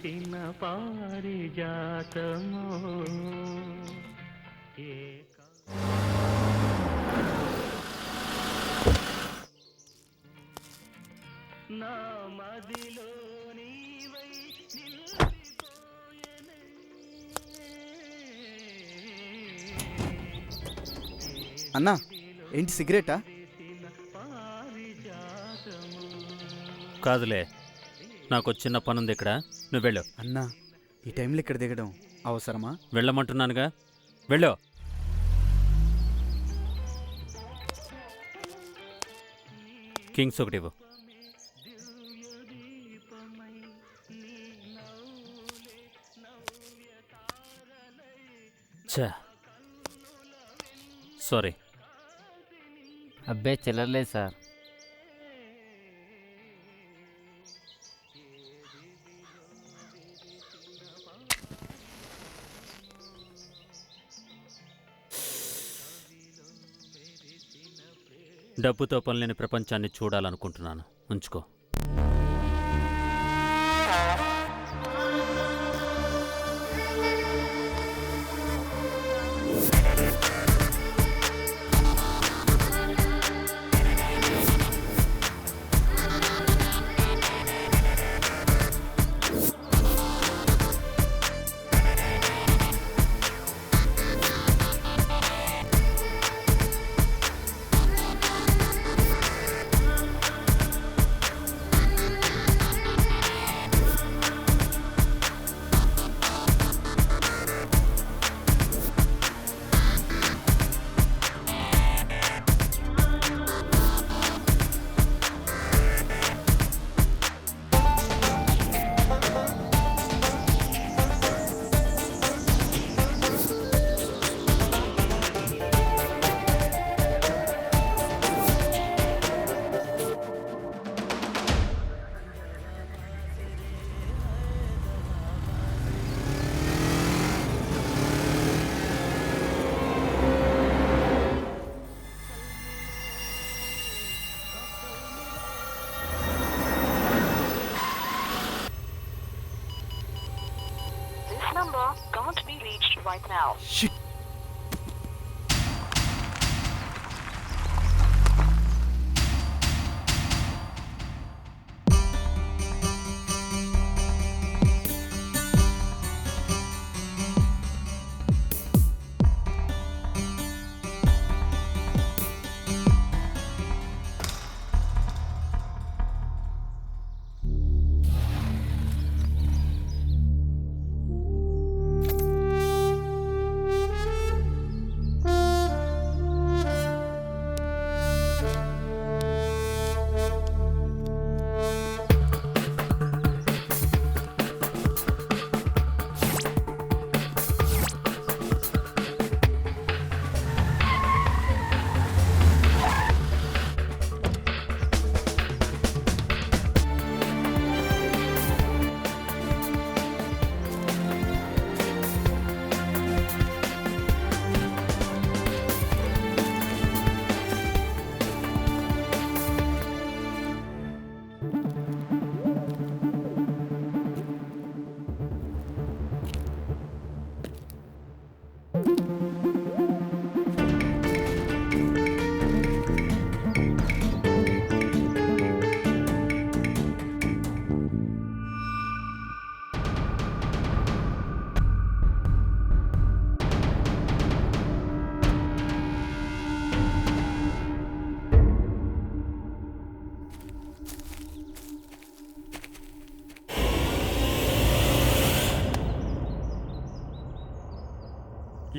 విరిసిన పారిజాతము నా మదిలో నీవై నిలిచిపోయెనే. అన్నా ఏంటి సిగరెటా? కాదులే, నాకు చిన్న పనుంది ఇక్కడ, నువ్వు వెళ్ళు. అన్నా ఈ టైంలో ఇక్కడ దిగడం అవసరమా? వెళ్ళమంటున్నానుగా, వెళ్ళు. కింగ్స్ ఒకటి ఇవ్వు. ఛా, సారీ. అబ్బే చిల్లర్లేదు సార్. డబ్బుతో పనిలేని ప్రపంచాన్ని చూడాలనుకుంటున్నాను, ఉంచుకో. Number can't be reached right now. Shit.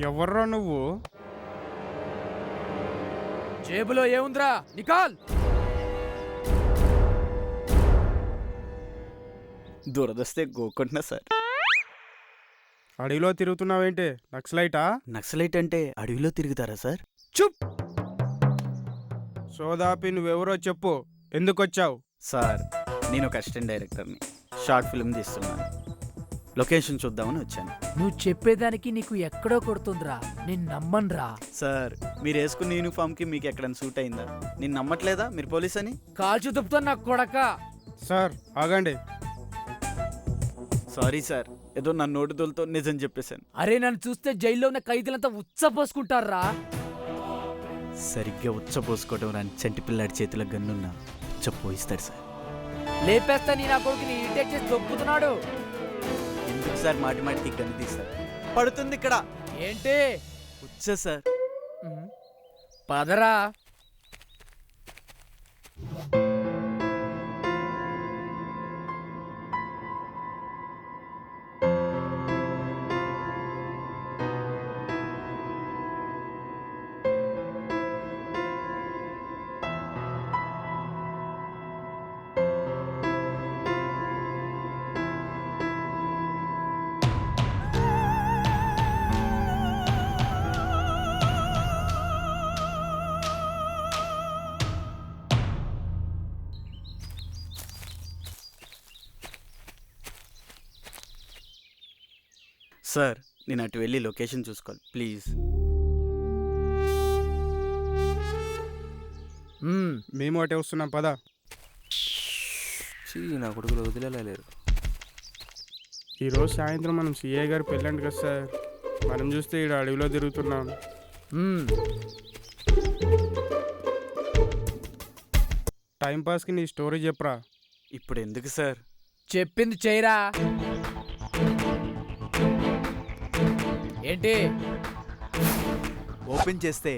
ఎవర్రా నువ్వు? జేబులో ఏముందిరా, నికాల్. దురదస్తే గోకుంటున్నా సార్. అడవిలో తిరుగుతున్నావేంటి? నక్సలైటా? నక్సలైట్ అంటే అడవిలో తిరుగుతారా సార్? చుప్! సోదాపి నువ్వెవరో చెప్పు, ఎందుకొచ్చావు? సార్ నేను ఒక అసిస్టెంట్ డైరెక్టర్ని, షార్ట్ ఫిల్మ్ తీస్తున్నాను. లొకేషన్ చూద్దామని వచ్చాను. నువ్వు చెప్పేదానికి నీకు ఎక్కడో కొడుతుందిరా, నేను నమ్మనురా. సార్ మీరు వేసుకున్న యూనిఫామ్కి మీకు ఎక్కడైనా సూట్ అయిందా? నేను నమ్మట్లేదా మీరు పోలీస్ అని? కాల్చు దుప్పుతో నాకు కొడక. సార్ ఆగండి. సారీ సార్, ఏదో నా నోటుదోలతో నిజం చెప్పేశాను. అరే నన్ను చూస్తే జైల్లో ఉన్న ఖైదీలంతా ఉచ్చపోసుకుంటారా? సరిగ్గా ఉచ్చపోసుకోవడం రాని చంటి పిల్లాడి చేతిలో గన్నున్నా ఉచ్చపోయిస్తాడు సార్. లేపేస్తా నీ నా కొడుకుని ఇరిటేట్ చేసి దొబ్బుతున్నాడు. ఎందుకు సార్ మాటి మాటికి గన్ను తీస్తారు? పడుతుంది ఇక్కడ. ఏంటి? ఉచ్చ సార్. పదరా. సార్, నేను అటు వెళ్ళి లొకేషన్ చూసుకోవాలి ప్లీజ్. మేము అటే వస్తున్నాం పదా. నా కొడుకులు వదిలేలేరు. ఈరోజు సాయంత్రం మనం సిఏ గారు పెళ్ళండి కదా సార్. మనం చూస్తే ఈడ అడవిలో తిరుగుతున్నాం. టైంపాస్కి నీ స్టోరీ చెప్పరా. ఇప్పుడు ఎందుకు సార్? చెప్పింది చేయరా. ఏంటి? ఓపెన్ చేస్తే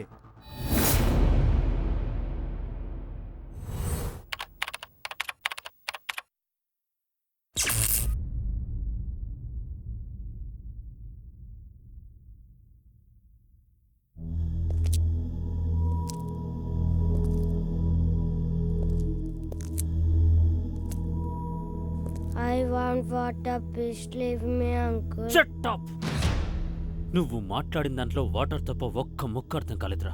I want water, please leave me, uncle. Shut up! నువ్వు మాట్లాడిన దాంట్లో వాటర్ తప్ప ఒక్క ముక్క అర్థం కాలేదురా.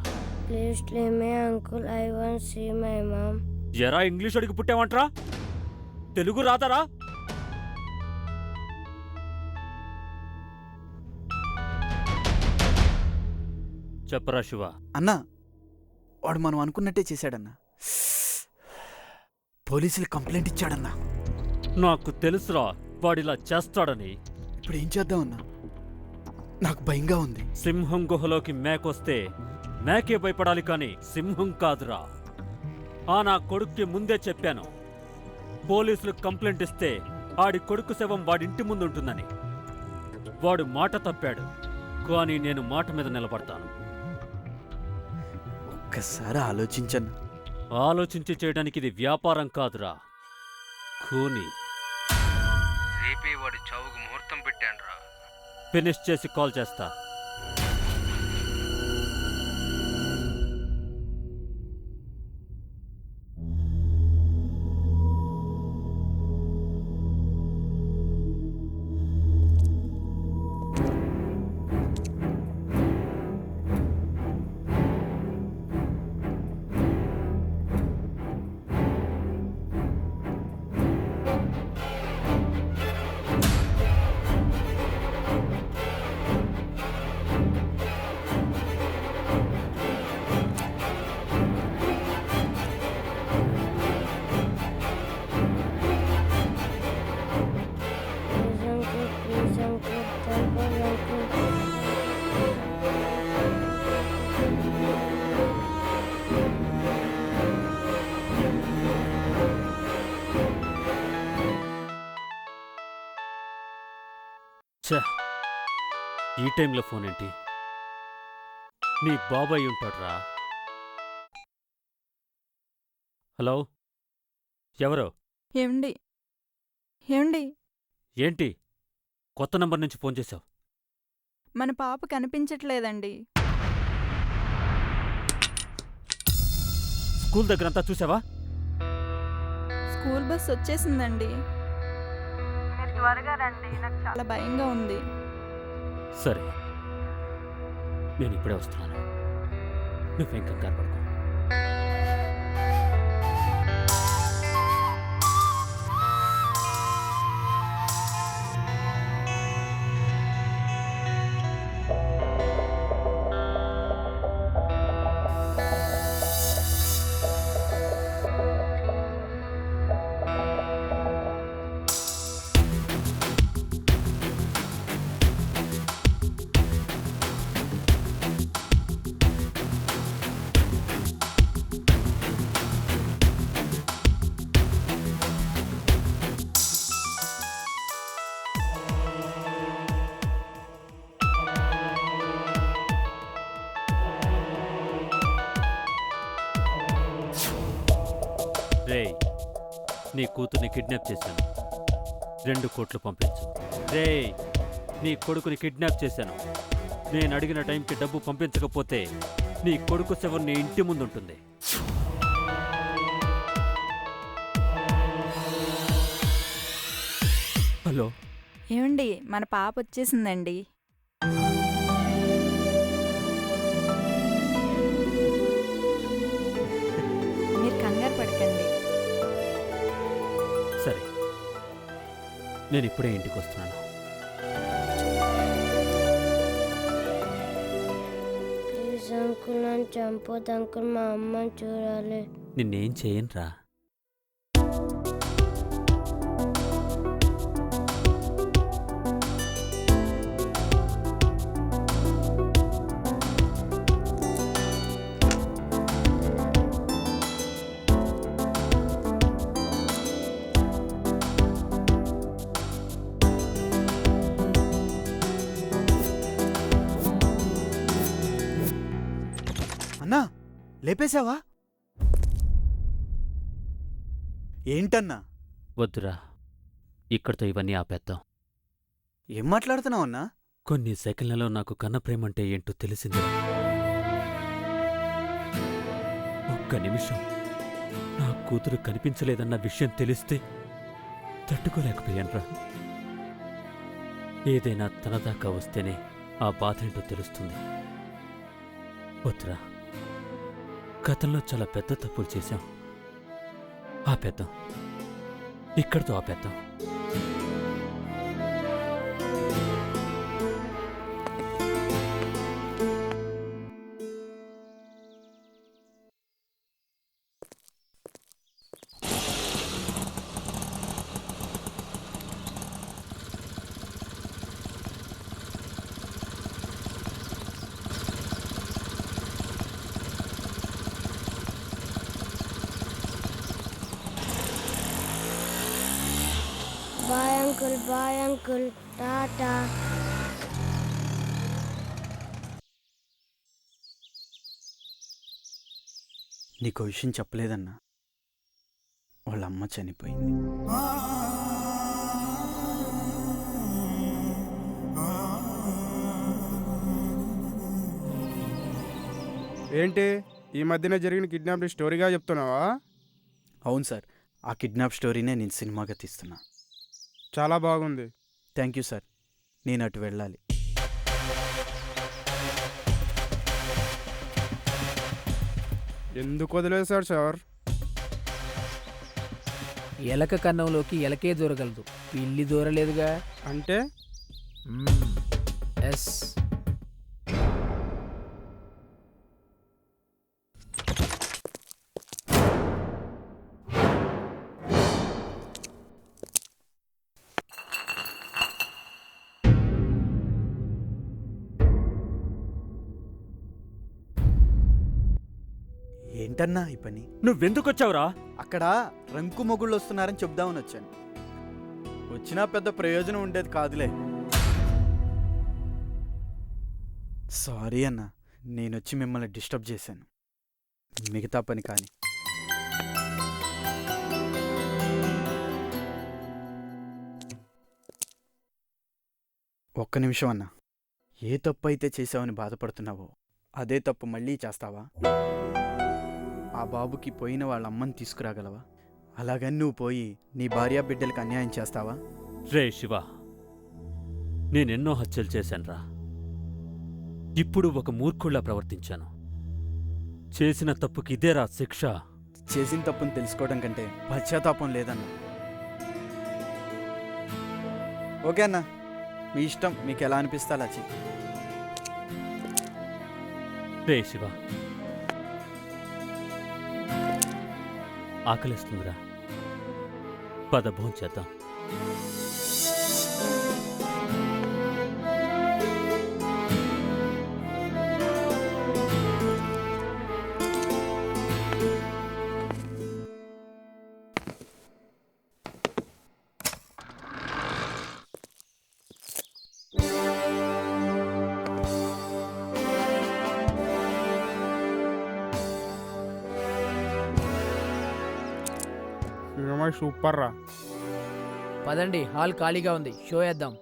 Please leave me, uncle. I want to see my mom. ఎరా ఇంగ్లీష్ అడిగి పుట్టావంట్రా? తెలుగు రాదరా? చెప్పరా శివ. అన్నా, వాడు మనం అనుకున్నట్టే చేశాడన్నా. పోలీసులు కంప్లైంట్ ఇచ్చాడన్నా. నాకు తెలుసురా వాడిలా చేస్తాడని. ఇప్పుడు ఏం చేద్దామన్నా? నాకు భయంగా ఉంది. సింహం గుహలోకి మేకొస్తే మేకే భయపడాలి కానీ సింహం కాదురా. ఆ నా కొడుక్కి ముందే చెప్పాను, పోలీసులు కంప్లైంట్ ఇస్తే ఆడి కొడుకు శవం వాడింటి ముందు ఉంటుందని. వాడు మాట తప్పాడు, కానీ నేను మాట మీద నిలబడతాను. ఒక్కసారి ఆలోచించను. ఆలోచించి చేయడానికి ఇది వ్యాపారం కాదురా, కూని. రేపే వాడి చావుకు ముహూర్తం పెట్టానురా. ఫినిష్ చేసి కాల్ చేస్తా. Please, uncle, help us, uncle. ఛే, ఈ టైంలో ఫోన్ ఏంటి? నీ బాబాయ్ ఉంటాడ్రా. హలో, ఎవరో? ఏమండి? ఏమండి? ఏంటి కొత్త నంబర్ నుంచి ఫోన్ చేశావు? మన పాప కనిపించట్లేదండి. స్కూల్ దగ్గరంతా చూసావా? స్కూల్ బస్ వచ్చేసిందండి. మీరు త్వరగా రండి, నాకు చాలా భయంగా ఉంది. సరే, నేను ఇప్పుడే వస్తున్నాను. నువ్వేం కంగారు పడుకో. రేయ్, నీ కూతుర్ని కిడ్నాప్ చేశాను, 2 కోట్లు పంపించు. రేయ్, నీ కొడుకుని కిడ్నాప్ చేశాను, నేను అడిగిన టైంకి డబ్బు పంపించకపోతే నీ కొడుకు శవం నీ ఇంటి ముందుంటుంది. హలో, ఏమండి మన పాప వచ్చేసిందండి. మీరు కంగారు పడకండి. సరే, నేను ఇప్పుడే ఇంటికి వస్తున్నాను. ప్లీజ్ అంకుల్ నన్ను చంపొద్దు అంకుల్, మా అమ్మని చూడాలి. నిన్నేం చేయనురా. అన్నా లేపేశావా? ఏంటన్నా? వద్దురా, ఇక్కడితో ఇవన్నీ ఆపేద్దాం. ఏం మాట్లాడుతున్నావు అన్నా? కొన్ని సెకండ్లలో నాకు కన్న ప్రేమంటే ఏంటో తెలిసిందిరా. ఒక్క నిమిషం నా కూతురు కనిపించలేదన్న విషయం తెలిస్తే తట్టుకోలేకపోయానురా. ఏదైనా తన దాకా వస్తేనే ఆ బాధ ఏంటో తెలుస్తుంది. వద్దురా, గతంలో చాలా పెద్ద తప్పులు చేశాం. ఆపేద్దాం, ఇక్కడితో ఆపేద్దాం. Bye uncle, tata. నీకో విషయం చెప్పలేదన్నా, వాళ్ళ అమ్మ చనిపోయింది. ఏంటి ఈ మధ్యన జరిగిన కిడ్నాప్ స్టోరీగా చెప్తున్నావా? అవును సార్, ఆ కిడ్నాప్ స్టోరీనే నేను సినిమాగా తీస్తున్నా. చాలా బాగుంది. Thank you sir. నేను అటు వెళ్ళాలి. ఎందుకు వదిలేశారు సార్? ఎలక కన్నంలోకి ఎలకే దూరగలదు, పిల్లి దూరలేదుగా. అంటే ఎస్. ఏంటన్నా ఈ పని? నువ్వెందుకొచ్చావురా? అక్కడ రంకు మొగుళ్ళు వస్తున్నారని చెప్దామని వచ్చాను. వచ్చినా పెద్ద ప్రయోజనం ఉండేది కాదులే. సారీ అన్నా, నేనొచ్చి మిమ్మల్ని డిస్టర్బ్ చేశాను. మిగతా పని కానీ. ఒక్క నిమిషం అన్నా. ఏ తప్పు అయితే చేసావని బాధపడుతున్నావో అదే తప్పు మళ్ళీ చేస్తావా? ఆ బాబుకి పోయిన వాళ్ళ అమ్మని తీసుకురాగలవా? అలాగని నువ్వు పోయి నీ భార్యా బిడ్డలకు అన్యాయం చేస్తావా? రే శివ, నేనెన్నో హత్యలు చేశానురా. ఇప్పుడు ఒక మూర్ఖుళ్లా ప్రవర్తించాను. చేసిన తప్పుకి ఇదేరా శిక్ష. చేసిన తప్పుని తెలుసుకోవడం కంటే పశ్చాత్తాపం లేదన్నా. ఓకే అన్నా, మీ ఇష్టం, మీకు ఎలా అనిపిస్తే అలా చెయ్యి. రే శివ, ఆకలిస్తుందిరా, పద భోంచేద్దాం. మామయ్య సూపర్ రా. పదండి, హాల్ ఖాళీగా ఉంది, షో వేద్దాం.